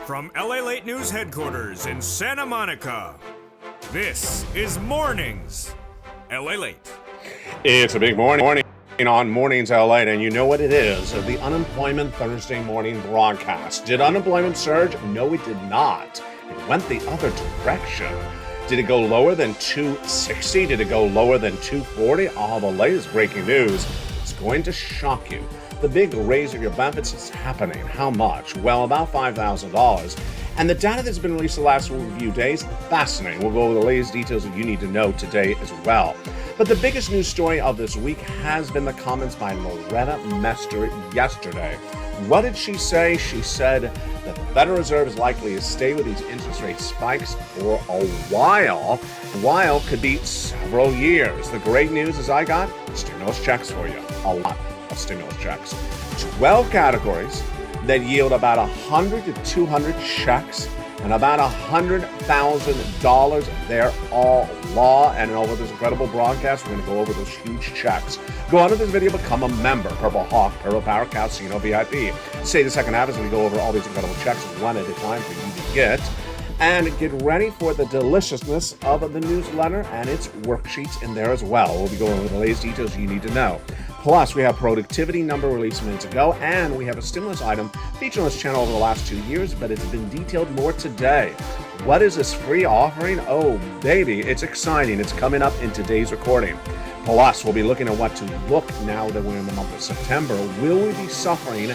From LA Late News headquarters in Santa Monica, this is Mornings LA Late. It's a big morning on Mornings LA, and you know what it is, the Unemployment Thursday morning broadcast. Did unemployment surge? No, it did not. It went the other direction. Did it go lower than 260? Did it go lower than 240? Oh, the latest breaking news is going to shock you. The big raise of your benefits is happening. How much? Well, about $5,000. And the data that's been released the last few days, fascinating. We'll go over the latest details that you need to know today as well. But the biggest news story of this week has been the comments by Loretta Mester yesterday. What did she say? She said that the Federal Reserve is likely to stay with these interest rate spikes for a while. While could be several years. The great news is I got stimulus checks for you. A lot of stimulus checks. 12 categories that yield about 100 to 200 checks and about $100,000. They're all law, and over this incredible broadcast, we're going to go over those huge checks. Go on to this video, become a member. Purple Hawk, Purple Power, Casino VIP. Stay the second half as we go over all these incredible checks one at a time for you to get. And get ready for the deliciousness of the newsletter and its worksheets in there as well. We'll be going over the latest details you need to know. Plus, we have productivity number released minutes ago, and we have a stimulus item featured on this channel over the last 2 years, but it's been detailed more today. What is this free offering? Oh, baby, it's exciting. It's coming up in today's recording. Plus, we'll be looking at what to look now that we're in the month of September. Will we be suffering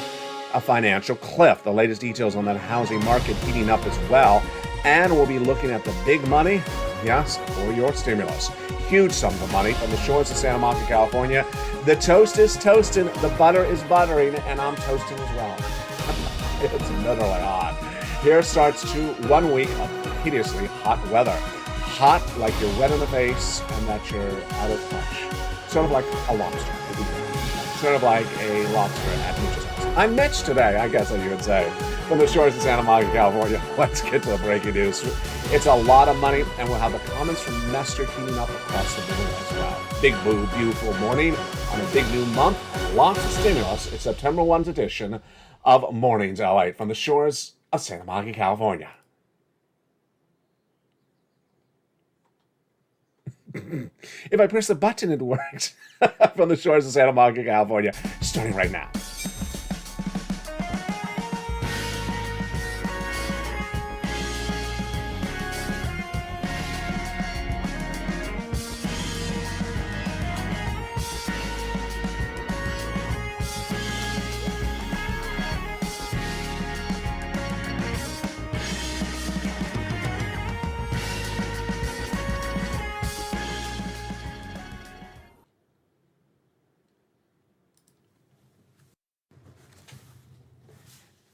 a financial cliff? The latest details on that housing market heating up as well. And we'll be looking at the big money, yes, for your stimulus. Huge sums of money from the shores of Santa Monica, California. The toast is toasting, the butter is buttering, and I'm toasting as well. It's literally hot. Here starts 1 week of hideously hot weather. Hot like you're wet in the face and that you're out of touch. Sort of like a lobster. Sort of like a lobster at Mitch's house. I'm Mitch today, I guess what you would say. From the shores of Santa Monica, California, let's get to the breaking news. It's a lot of money, and we'll have the comments from Mester heating up across the board as well. Big, beautiful morning on a big new month. Lots of stimulus. It's September 1's edition of Mornings LA from the shores of Santa Monica, California. If I press the button, it works. From the shores of Santa Monica, California, starting right now.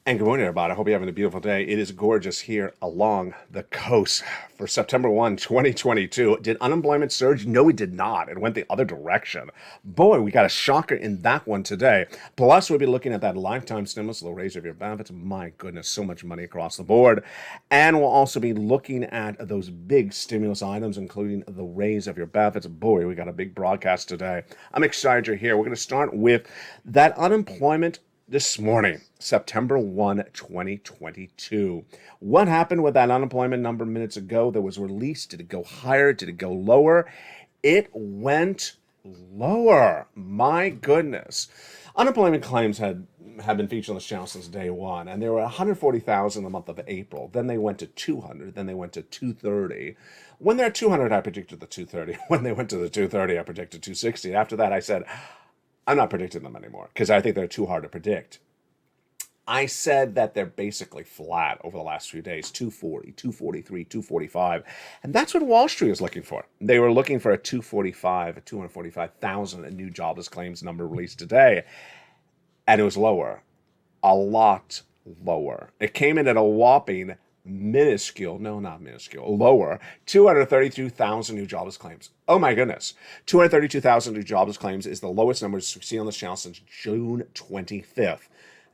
And good morning, everybody. I hope you're having a beautiful day. It is gorgeous here along the coast for September 1, 2022. Did unemployment surge? No, it did not. It went the other direction. Boy, we got a shocker in that one today. Plus, we'll be looking at that lifetime stimulus, the raise of your benefits. My goodness, so much money across the board. And we'll also be looking at those big stimulus items, including the raise of your benefits. Boy, we got a big broadcast today. I'm excited you're here. We're going to start with that unemployment this morning, September 1, 2022. What happened with that unemployment number minutes ago that was released? Did it go higher? Did it go lower? It went lower. My goodness. Unemployment claims have been featured on this channel since day one, and there were 140,000 in the month of April. Then they went to 200. Then they went to 230. When they're 200, I predicted the 230. When they went to the 230, I predicted 260. After that, I said, I'm not predicting them anymore because I think they're too hard to predict. I said that they're basically flat over the last few days, 240, 243, 245. And that's what Wall Street is looking for. They were looking for a 245,000 new jobless claims number released today. And it was lower, a lot lower. It came in at a whopping lower, 232,000 new jobless claims. Oh my goodness. 232,000 new jobless claims is the lowest number we've seen on this channel since June 25th.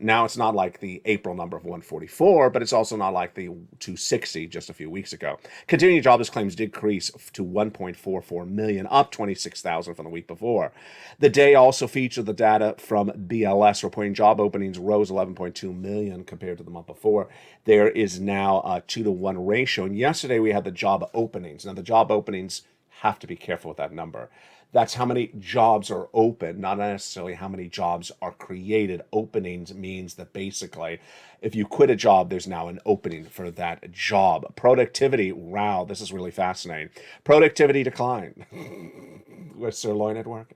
Now, it's not like the April number of 144, but it's also not like the 260 just a few weeks ago. Continuing jobless claims decrease to 1.44 million, up 26,000 from the week before. The day also featured the data from BLS reporting job openings rose 11.2 million compared to the month before. There is now a 2-to-1 ratio. And yesterday we had the job openings. Now, the job openings, have to be careful with that number. That's how many jobs are open, not necessarily how many jobs are created. Openings means that basically, if you quit a job, there's now an opening for that job. Productivity, wow, this is really fascinating. Productivity decline. Was sirloin at work?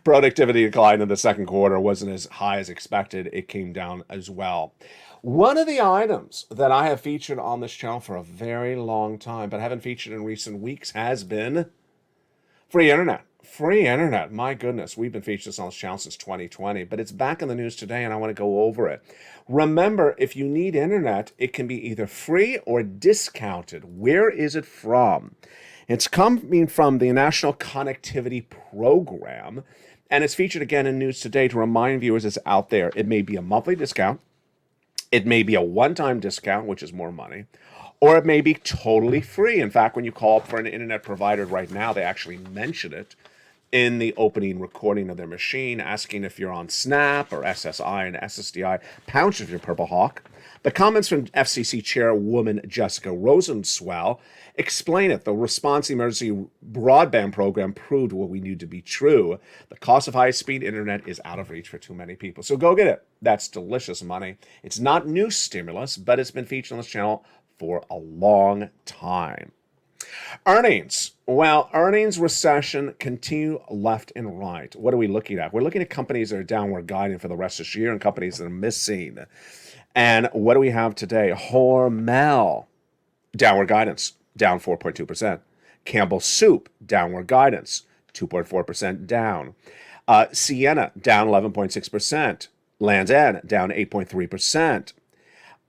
Productivity decline in the second quarter wasn't as high as expected. It came down as well. One of the items that I have featured on this channel for a very long time, but haven't featured in recent weeks, has been free internet. Free internet. My goodness, we've been featuring this on this channel since 2020, but it's back in the news today and I want to go over it. Remember, if you need internet, it can be either free or discounted. Where is it from? It's coming from the National Connectivity Program, and it's featured again in News Today to remind viewers it's out there. It may be a monthly discount. It may be a one-time discount, which is more money, or it may be totally free. In fact, when you call up for an internet provider right now, they actually mention it in the opening recording of their machine, asking if you're on Snap or SSI and SSDI, pounds if you're Purple Hawk. The comments from FCC Chairwoman Jessica Rosenswell explain it. The Response Emergency Broadband Program proved what we knew to be true. The cost of high-speed internet is out of reach for too many people. So go get it. That's delicious money. It's not new stimulus, but it's been featured on this channel for a long time. Earnings. Well, earnings recession continue left and right. What are we looking at? We're looking at companies that are downward guiding for the rest of this year and companies that are missing. And what do we have today? Hormel, downward guidance, down 4.2%. Campbell Soup, downward guidance, 2.4% down. Sienna, down 11.6%. Land's End, down 8.3%.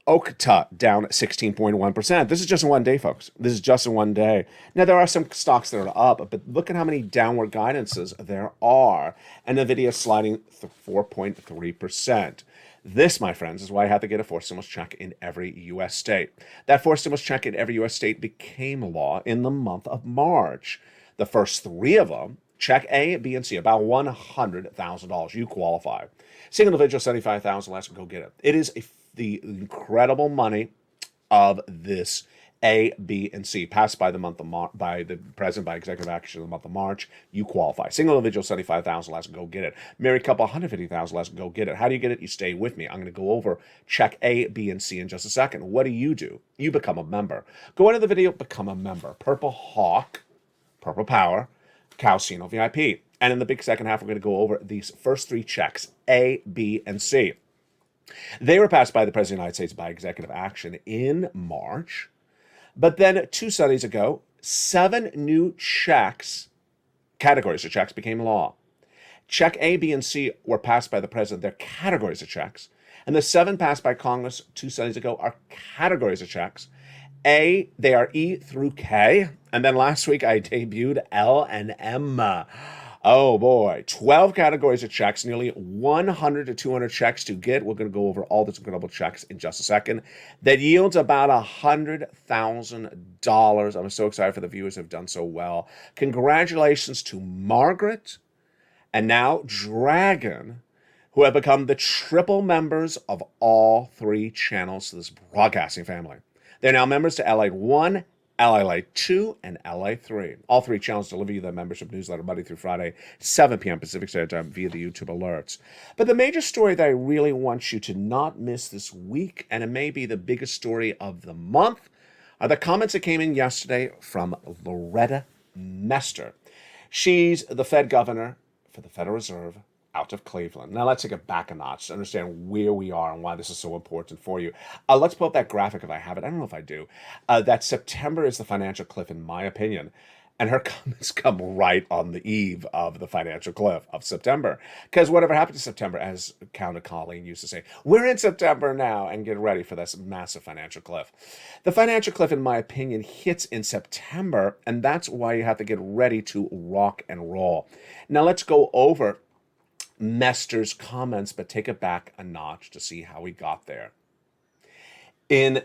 Okta down 16.1%. This is just in one day, folks. This is just in one day. Now, there are some stocks that are up, but look at how many downward guidances there are. And NVIDIA sliding 4.3%. This, my friends, is why I had to get a forced stimulus check in every U.S. state. That forced stimulus check in every U.S. state became law in the month of March. The first three of them, check A, B, and C, about $100,000. You qualify. Single individual, $75,000 less, go get it. It is the incredible money of this A, B, and C, passed by the month of by the president by executive action in the month of March. You qualify. Single individual, $75,000 less, go get it. Married couple, $150,000 less, go get it. How do you get it? You stay with me. I'm going to go over check A, B, and C in just a second. What do? You become a member. Go into the video, become a member. Purple Hawk, Purple Power, Calcino VIP. And in the big second half, we're going to go over these first three checks, A, B, and C. They were passed by the President of the United States by executive action in March. But then 2 Sundays ago, 7 new checks, categories of checks, became law. Check A, B, and C were passed by the President. They're categories of checks. And the 7 passed by Congress 2 Sundays ago are categories of checks. A, they are E through K. And then last week, I debuted L and M. Oh boy, 12 categories of checks, nearly 100 to 200 checks to get. We're going to go over all these incredible checks in just a second. That yields about $100,000. I'm so excited for the viewers who have done so well. Congratulations to Margaret and now Dragon, who have become the triple members of all 3 channels to this broadcasting family. They're now members to LA 1, LA 2, and LA 3. All 3 channels deliver you the membership newsletter Monday through Friday, 7 p.m. Pacific Standard Time via the YouTube alerts. But the major story that I really want you to not miss this week, and it may be the biggest story of the month, are the comments that came in yesterday from Loretta Mester. She's the Fed governor for the Federal Reserve out of Cleveland. Now let's take it back a notch to understand where we are and why this is so important for you. Let's pull up that graphic if I have it. I don't know if I do. That September is the financial cliff, in my opinion. And her comments come right on the eve of the financial cliff of September. Because whatever happened to September, as Count Colleen used to say, we're in September now and get ready for this massive financial cliff. The financial cliff, in my opinion, hits in September, and that's why you have to get ready to rock and roll. Now let's go over Mester's comments, but take it back a notch to see how we got there. In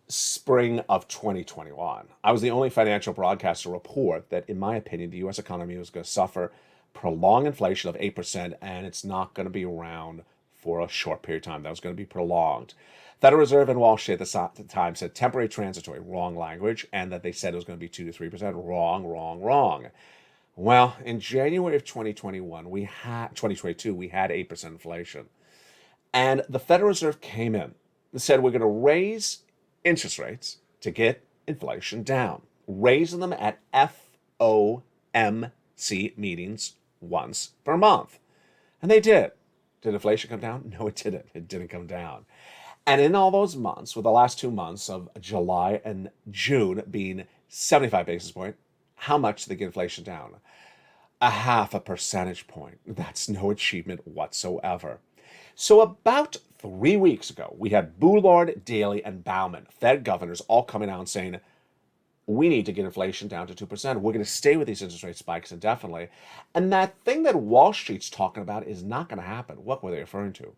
spring of 2021, I was the only financial broadcaster to report that, in my opinion, the U.S. economy was going to suffer prolonged inflation of 8%, and it's not going to be around for a short period of time. That was going to be prolonged. Federal Reserve and Wall Street at the time said temporary transitory, wrong language, and that they said it was going to be 2 to 3%. Wrong. Well, in January of 2022, we had 8% inflation. And the Federal Reserve came in and said, we're going to raise interest rates to get inflation down, raising them at FOMC meetings once per month. And they did. Did inflation come down? No, it didn't. It didn't come down. And in all those months, with the last 2 months of July and June being 75 basis points, how much did they get inflation down? 0.5 percentage point. That's no achievement whatsoever. So about 3 weeks ago, we had Bullard, Daly, and Bauman, Fed governors, all coming out and saying, we need to get inflation down to 2%. We're going to stay with these interest rate spikes indefinitely. And that thing that Wall Street's talking about is not going to happen. What were they referring to?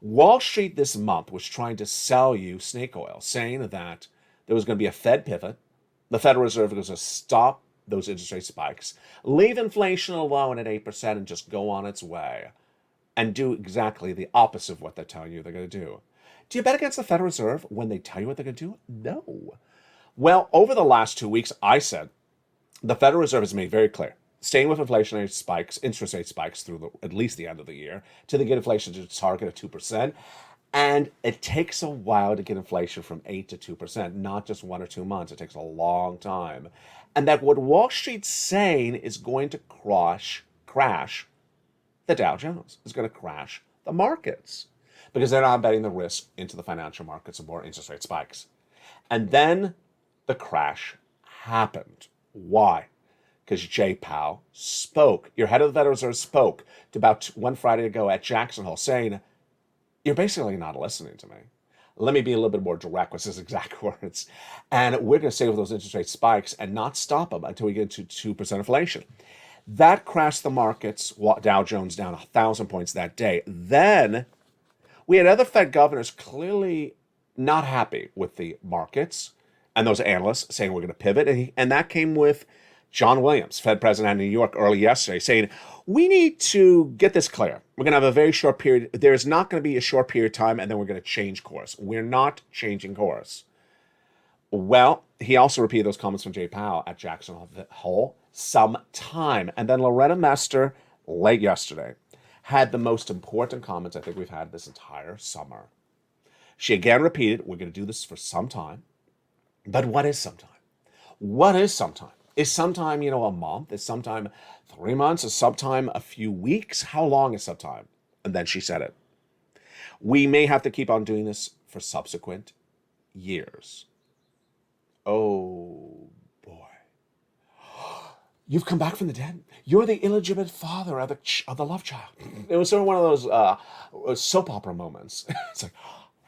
Wall Street this month was trying to sell you snake oil, saying that there was going to be a Fed pivot. The Federal Reserve was going to stop those interest rate spikes, leave inflation alone at 8% and just go on its way and do exactly the opposite of what they're telling you they're going to do. Do you bet against the Federal Reserve when they tell you what they're going to do? No. Well, over the last 2 weeks, I said the Federal Reserve has made very clear, staying with inflationary spikes, interest rate spikes through at least the end of the year, till they get inflation to its target of 2%. And it takes a while to get inflation from 8 to 2%, not just 1 or 2 months. It takes a long time. And that what Wall Street's saying is going to crash the Dow Jones, is going to crash the markets, because they're not betting the risk into the financial markets of more interest rate spikes. And then the crash happened. Why? Because Jay Powell spoke. Your head of the Federal Reserve spoke to about one Friday ago at Jackson Hole saying, you're basically not listening to me. Let me be a little bit more direct with his exact words. And we're going to stay with those interest rate spikes and not stop them until we get to 2% inflation. That crashed the markets, Dow Jones down 1,000 points that day. Then we had other Fed governors clearly not happy with the markets and those analysts saying we're going to pivot. And that came with John Williams, Fed president of New York, early yesterday, saying, we need to get this clear. We're going to have a very short period. There's not going to be a short period of time, and then we're going to change course. We're not changing course. Well, he also repeated those comments from Jay Powell at Jackson Hole sometime. And then Loretta Mester, late yesterday, had the most important comments I think we've had this entire summer. She again repeated, we're going to do this for some time. But what is some time? What is some time? Is sometime, a month? Is sometime 3 months? Is sometime a few weeks? How long is sometime? And then she said it. We may have to keep on doing this for subsequent years. Oh, boy. You've come back from the dead. You're the illegitimate father of the love child. It was sort of one of those soap opera moments. It's like,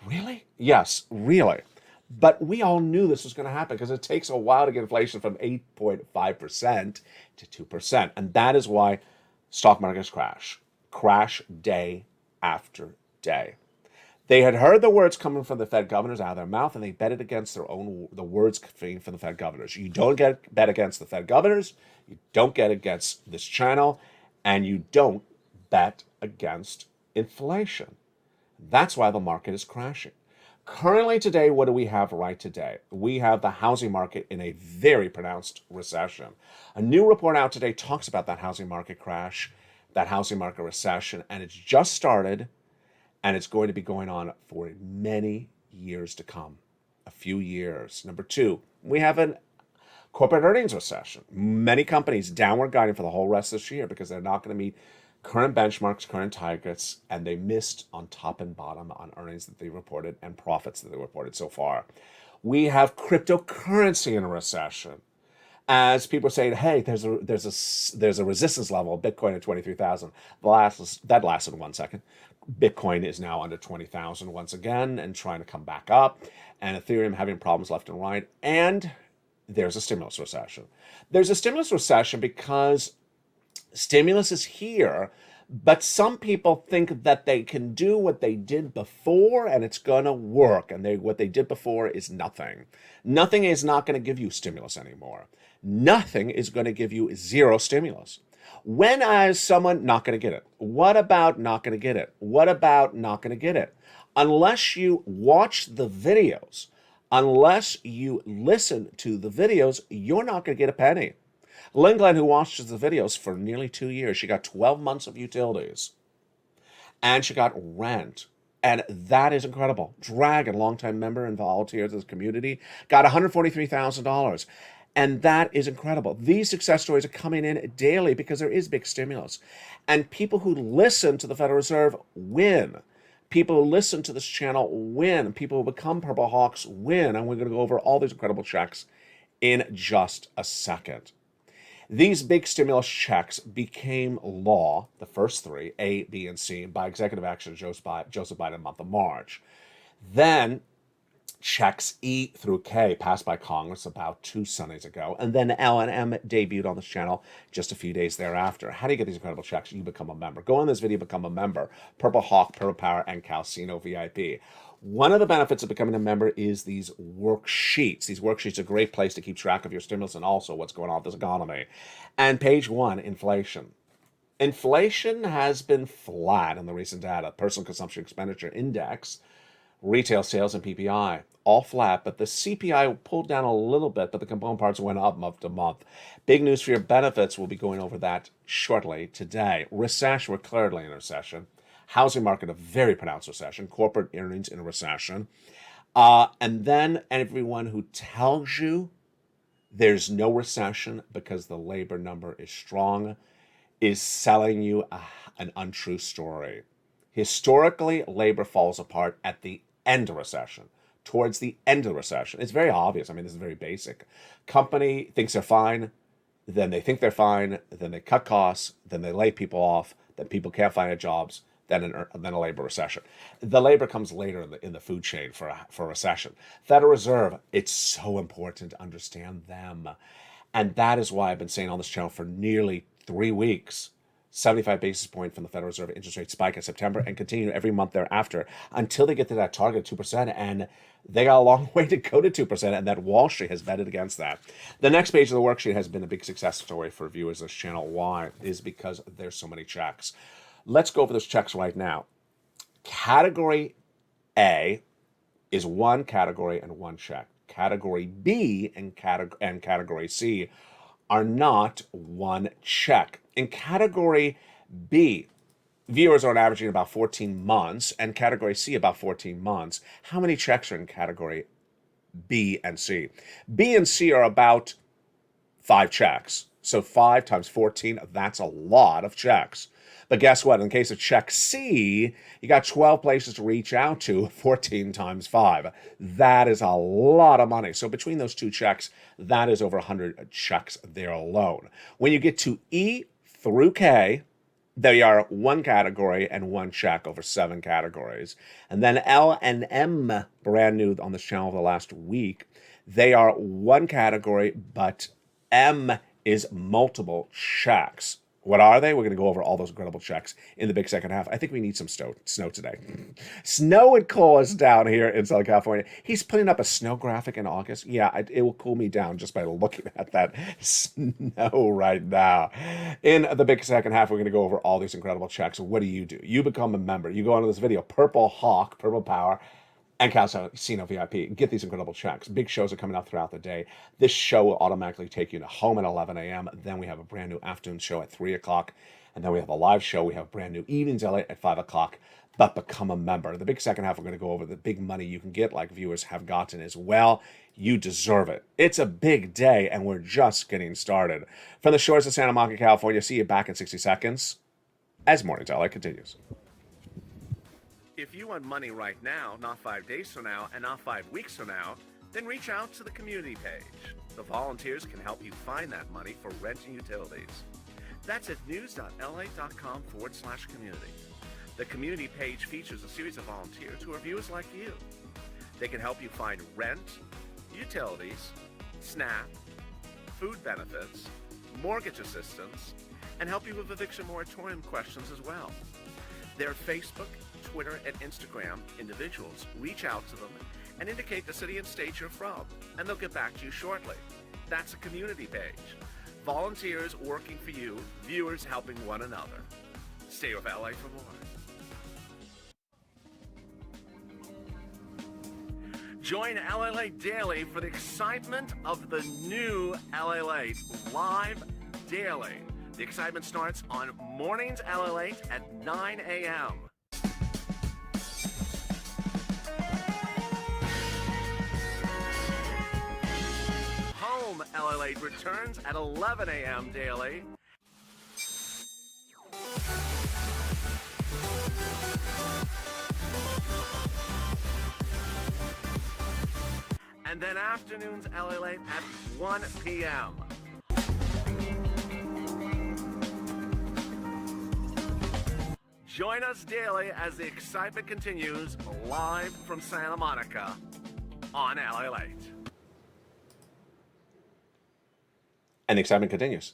really? Yes, really. But we all knew this was going to happen because it takes a while to get inflation from 8.5% to 2%. And that is why stock markets crash day after day. They had heard the words coming from the Fed governors out of their mouth, and they betted against the words coming from the Fed governors. You don't bet against the Fed governors, you don't get against this channel, and you don't bet against inflation. That's why the market is crashing. Currently today, what do we have right today? We have the housing market in a very pronounced recession. A new report out today talks about that housing market crash, that housing market recession, and it's just started, and it's going to be going on for many years to come, a few years. Number two, we have a corporate earnings recession. Many companies downward guiding for the whole rest of this year because they're not going to meet current benchmarks, current targets, and they missed on top and bottom on earnings that they reported and profits that they reported so far. We have cryptocurrency in a recession. As people are saying, hey, there's a resistance level of Bitcoin at 23,000. That lasted 1 second. Bitcoin is now under 20,000 once again and trying to come back up. And Ethereum having problems left and right. And there's a stimulus recession. There's a stimulus recession because stimulus is here, But some people think that they can do what they did before and it's going to work. And what they did before is nothing. Nothing is not going to give you stimulus anymore. Nothing is going to give you zero stimulus. When is someone not going to get it? What about not going to get it? What about not going to get it? Unless you watch the videos, unless you listen to the videos, you're not going to get a penny. Lynn Glenn, who watches the videos for nearly 2 years, she got 12 months of utilities and she got rent. And that is incredible. Dragon, longtime member and volunteer to this community, got $143,000. And that is incredible. These success stories are coming in daily because there is big stimulus. And people who listen to the Federal Reserve win. People who listen to this channel win. People who become Purple Hawks win. And we're going to go over all these incredible checks in just a second. These big stimulus checks became law, the first three, A, B, and C, by executive action of Joseph Biden in the month of March. Then checks E through K passed by Congress about 2 Sundays ago, and then L and M debuted on this channel just a few days thereafter. How do you get these incredible checks? You become a member. Go on this video, become a member. Purple Hawk, Purple Power, and Calcino VIP. One of the benefits of becoming a member is these worksheets. These worksheets are a great place to keep track of your stimulus and also what's going on with this economy. And page 1, inflation. Inflation has been flat in the recent data. Personal Consumption Expenditure Index, retail sales, and PPI, all flat, but the CPI pulled down a little bit, but the component parts went up month to month. Big news for your benefits. We'll be going over that shortly today. Recession, we're clearly in a recession. Housing market, a very pronounced recession. Corporate earnings in a recession. And then everyone who tells you there's no recession because the labor number is strong is selling you an untrue story. Historically, labor falls apart at the end of recession, towards the end of the recession. It's very obvious. I mean, this is very basic. Company thinks they're fine, then they think they're fine, then they cut costs, then they lay people off, then people can't find jobs, then a labor recession. The labor comes later in the food chain for a recession. Federal Reserve, it's so important to understand them. And that is why I've been saying on this channel for nearly 3 weeks, 75 basis point from the Federal Reserve interest rate spike in September and continue every month thereafter until they get to that target of 2%. And they got a long way to go to 2%, and that Wall Street has betted against that. The next page of the worksheet has been a big success story for viewers of this channel. Why? Is because there's so many checks. Let's go over those checks right now. Category A is one category and one check. Category B and Category C are not one check. In Category B, viewers are averaging about 14 months, and Category C about 14 months. How many checks are in Category B and C? B and C are about 5 checks. So 5 times 14, that's a lot of checks. But guess what? In case of check C, you got 12 places to reach out to, 14 times 5. That is a lot of money. So between those 2 checks, that is over 100 checks there alone. When you get to E through K, they are one category and one check over 7 categories. And then L and M, brand new on this channel the last week, they are one category, but M is multiple checks. What are they? We're going to go over all those incredible checks in the big second half. I think we need some snow today. Snow would cool us down here in Southern California. He's putting up a snow graphic in August. Yeah, it will cool me down just by looking at that snow right now. In the big second half, we're going to go over all these incredible checks. What do? You become a member. You go onto this video, Purple Hawk, Purple Power, and Calcino VIP. Get these incredible checks. Big shows are coming out throughout the day. This show will automatically take you to home at 11 a.m. Then we have a brand new afternoon show at 3 o'clock. And then we have a live show. We have brand new evenings at 5 o'clock. But become a member. The big second half, we're going to go over the big money you can get, like viewers have gotten as well. You deserve it. It's a big day, and we're just getting started. From the shores of Santa Monica, California, see you back in 60 seconds as Morning Telly continues. If you want money right now, not 5 days from now, and not 5 weeks from now, then reach out to the community page. The volunteers can help you find that money for rent and utilities. That's at news.la.com/community. The community page features a series of volunteers who are viewers like you. They can help you find rent, utilities, SNAP, food benefits, mortgage assistance, and help you with eviction moratorium questions as well. Their Facebook, Twitter, and Instagram individuals reach out to them and indicate the city and state you're from, and they'll get back to you shortly. That's a community page. Volunteers working for you, viewers helping one another. Stay with LA for more. Join LA Late Daily for the excitement of the new LA Late live daily. The excitement starts on mornings LA Late at 9 a.m. Home LA Late returns at 11 a.m. daily. And then afternoons LA Late at 1 p.m. Join us daily as the excitement continues live from Santa Monica on LA Late. And the excitement continues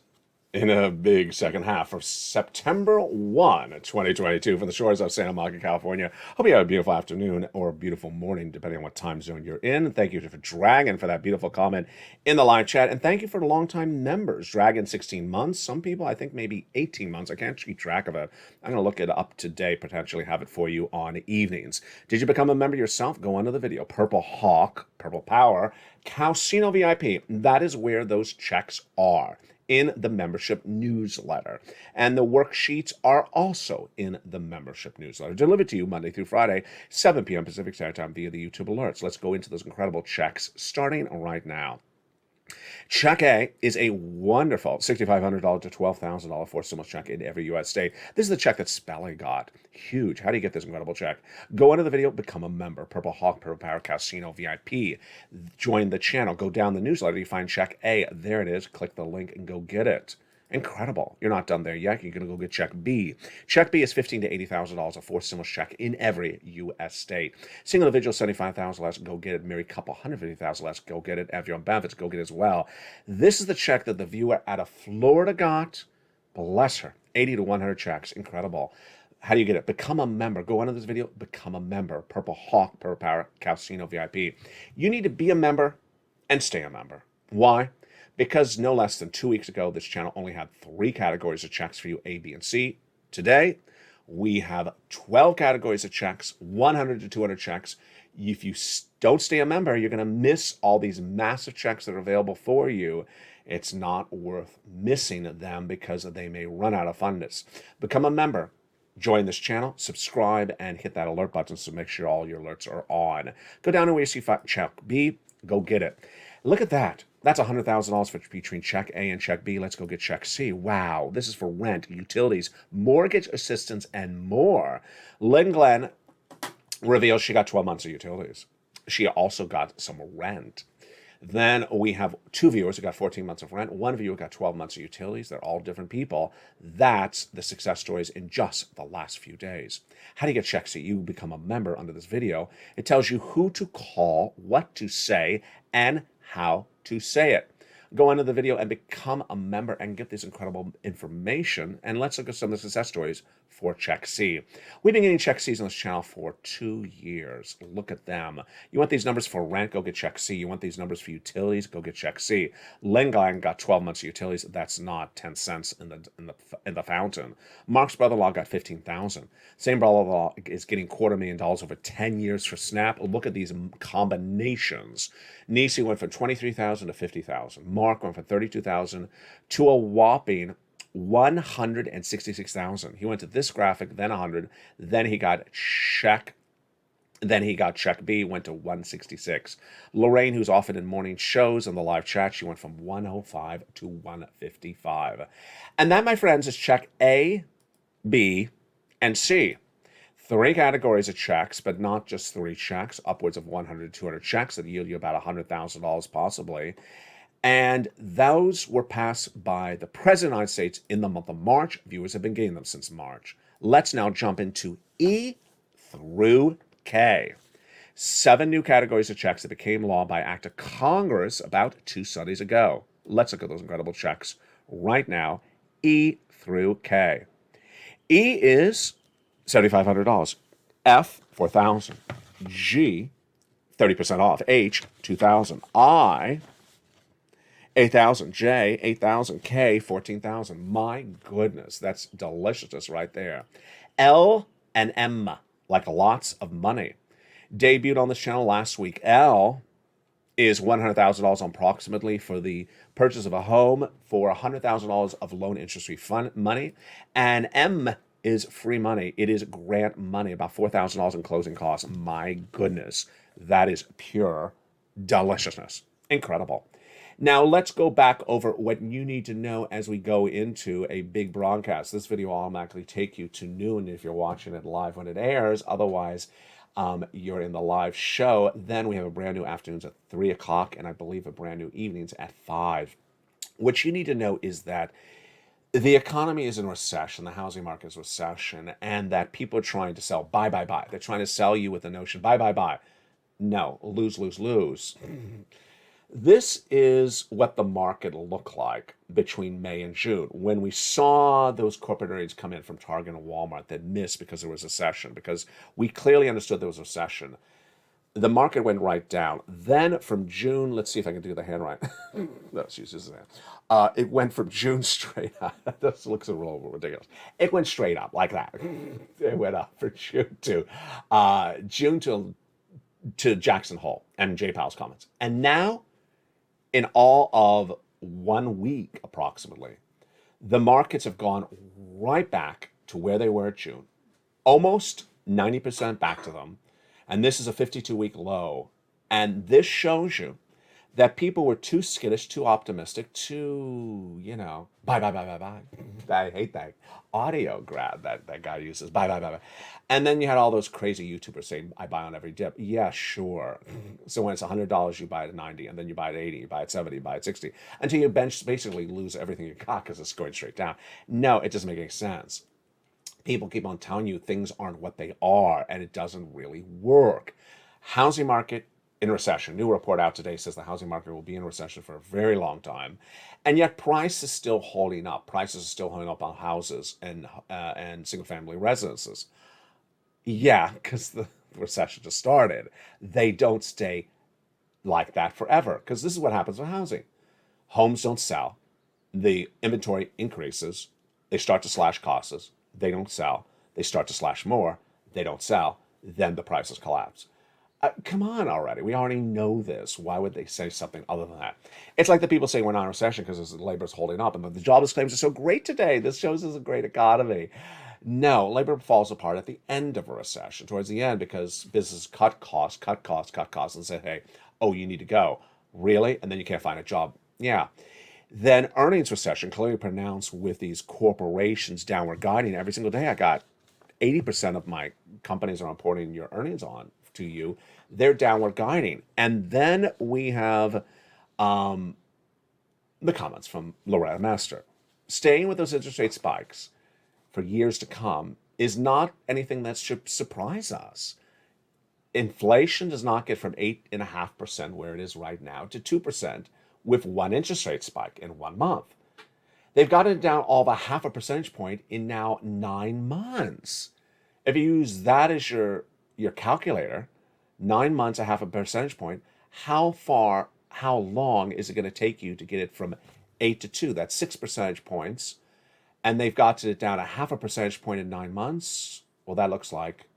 in a big second half for September 1, 2022 from the shores of Santa Monica, California. Hope you have a beautiful afternoon or a beautiful morning, depending on what time zone you're in. Thank you for Dragon for that beautiful comment in the live chat. And thank you for the longtime members. Dragon, 16 months. Some people, I think, maybe 18 months. I can't keep track of it. I'm going to look it up today, potentially have it for you on evenings. Did you become a member yourself? Go under the video. Purple Hawk, Purple Power, Casino VIP. That is where those checks are, in the membership newsletter. And the worksheets are also in the membership newsletter, delivered to you Monday through Friday, 7 p.m. Pacific Standard Time via the YouTube alerts. Let's go into those incredible checks starting right now. Check A is a wonderful $6,500 to $12,000 for stimulus check in every U.S. state. This is the check that Spelling got. Huge. How do you get this incredible check? Go under the video, become a member. Purple Hawk, Purple Power, Casino VIP. Join the channel. Go down the newsletter. You find check A. There it is. Click the link and go get it. Incredible. You're not done there yet. You're going to go get check B. Check B is $15,000 to $80,000, a forced stimulus check in every U.S. state. Single individual, $75,000 less, go get it. Married couple, $150,000 less, go get it. Have your own benefits, go get it as well. This is the check that the viewer out of Florida got. Bless her. 80 to 100 checks. Incredible. How do you get it? Become a member. Go under this video. Become a member. Purple Hawk, Purple Power, Casino VIP. You need to be a member and stay a member. Why? Because no less than 2 weeks ago, this channel only had 3 categories of checks for you, A, B, and C. Today, we have 12 categories of checks, 100 to 200 checks. If you don't stay a member, you're going to miss all these massive checks that are available for you. It's not worth missing them because they may run out of funders. Become a member. Join this channel, subscribe, and hit that alert button so make sure all your alerts are on. Go down to where you see check B, go get it. Look at that. That's $100,000 for between check A and check B. Let's go get check C. Wow, this is for rent, utilities, mortgage assistance, and more. Lynn Glenn reveals she got 12 months of utilities. She also got some rent. Then we have 2 viewers who got 14 months of rent. 1 viewer got 12 months of utilities. They're all different people. That's the success stories in just the last few days. How do you get check C? You become a member under this video. It tells you who to call, what to say, and how to say it. Go into the video and become a member and get this incredible information. And let's look at some of the success stories for Check C. We've been getting Check C's on this channel for 2 years. Look at them. You want these numbers for rent? Go get Check C. You want these numbers for utilities? Go get Check C. Lengang got 12 months of utilities. That's not 10 cents in the fountain. Mark's brother-in-law got 15,000. Same brother-in-law is getting $250,000 over 10 years for SNAP. Look at these combinations. Nisi went from 23,000 to 50,000. Mark went from 32,000 to a whopping 166,000. He went to this graphic, then 100, then he got check B, went to 166. Lorraine, who's often in morning shows on the live chat, she went from 105 to 155. And that, my friends, is check A, B, and C. 3 categories of checks, but not just 3 checks, upwards of 100 to 200 checks that yield you about $100,000 possibly. And those were passed by the President of the United States in the month of March. Viewers have been getting them since March. Let's now jump into E through K. 7 new categories of checks that became law by act of Congress about 2 Sundays ago. Let's look at those incredible checks right now. E through K. E is $7,500. F, $4,000. G, 30% off. H, $2,000. I, $8,000. J, $8,000. K, $14,000. My goodness, that's deliciousness right there. L and M, like lots of money. Debuted on this channel last week. L is $100,000 approximately for the purchase of a home for $100,000 of loan interest-free money. And M is free money. It is grant money, about $4,000 in closing costs. My goodness, that is pure deliciousness. Incredible. Now, let's go back over what you need to know as we go into a big broadcast. This video will automatically take you to noon if you're watching it live when it airs. Otherwise, you're in the live show. Then we have a brand new afternoons at 3 o'clock, and I believe a brand new evenings at 5. What you need to know is that the economy is in recession, the housing market is recession, and that people are trying to sell buy, buy, buy. They're trying to sell you with the notion buy, buy, buy. No, lose, lose, lose. This is what the market looked like between May and June when we saw those corporate earnings come in from Target and Walmart that missed because there was a recession, because we clearly understood there was a recession. The market went right down. Then from June, let's see if I can do the hand right. Let's use this hand. It went from June straight up. This looks a little ridiculous. It went straight up like that. It went up from June to Jackson Hole and Jay Powell's comments. And now, in all of 1 week, approximately, the markets have gone right back to where they were at June, almost 90% back to them. And this is a 52-week low. And this shows you that people were too skittish, too optimistic, too, buy, buy, buy, buy, buy. I hate that audio grab that guy uses, buy, buy, buy, buy. And then you had all those crazy YouTubers saying, I buy on every dip. Yeah, sure. So when it's $100, you buy it at 90, and then you buy it at 80, you buy it at 70, you buy it at 60, until you basically lose everything you got because it's going straight down. No, it doesn't make any sense. People keep on telling you things aren't what they are, and it doesn't really work. Housing market in recession. New report out today says the housing market will be in recession for a very long time, and yet price is still holding up. Prices are still holding up on houses and single-family residences. Yeah, because the recession just started. They don't stay like that forever, because this is what happens with housing. Homes don't sell. The inventory increases. They start to slash costs. They don't sell. They start to slash more. They don't sell. Then the prices collapse. Come on already. We already know this. Why would they say something other than that? It's like the people say we're not in recession because the labor's holding up and the jobless claims are so great today. This shows us a great economy. No, labor falls apart at the end of a recession, towards the end, because businesses cut costs, and say, hey, oh, you need to go. Really? And then you can't find a job. Yeah. Then earnings recession, clearly pronounced with these corporations downward guiding. Every single day I got 80% of my companies are reporting your earnings on to you. They're downward guiding. And then we have the comments from Loretta Master. Staying with those interest rate spikes for years to come is not anything that should surprise us. Inflation does not get from 8.5% where it is right now to 2% with one interest rate spike in 1 month. They've gotten it down all of a 0.5 percentage point in now 9 months. If you use that as your calculator, 9 months, 0.5 percentage point, how long is it going to take you to get it from 8 to 2? That's 6 percentage points. And they've gotten it down 0.5 percentage point in 9 months. Well, that looks like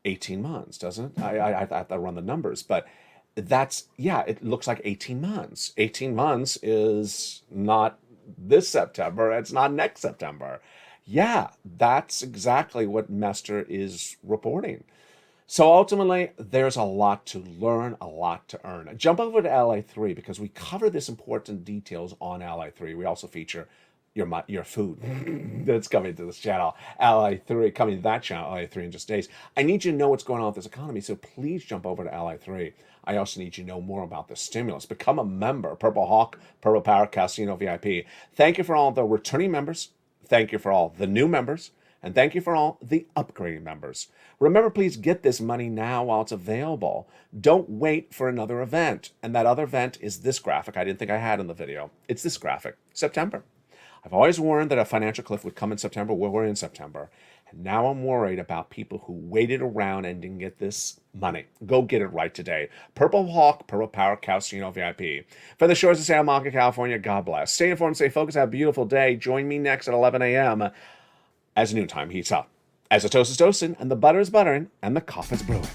18 months, doesn't it? I have to run the numbers, but it looks like 18 months. 18 months is not this September. It's not next September. Yeah, that's exactly what Mester is reporting. So ultimately, there's a lot to learn, a lot to earn. Jump over to LA3 because we cover this important details on LA3. We also feature your food that's coming to this channel, LA3, coming to that channel, LA3 in just days. I need you to know what's going on with this economy, so please jump over to LA3. I also need you to know more about the stimulus. Become a member, Purple Hawk, Purple Power, Casino VIP. Thank you for all the returning members. Thank you for all the new members. And thank you for all the upgrading members. Remember, please get this money now while it's available. Don't wait for another event. And that other event is this graphic I didn't think I had in the video. It's this graphic, September. I've always warned that a financial cliff would come in September. Well, we're in September. And now I'm worried about people who waited around and didn't get this money. Go get it right today. Purple Hawk, Purple Power, Casino VIP. For the shores of Santa Monica, California, God bless. Stay informed, stay focused, have a beautiful day. Join me next at 11 a.m. as noontime heats up. As the toast is toasting, and the butter is buttering, and the coffee's brewing.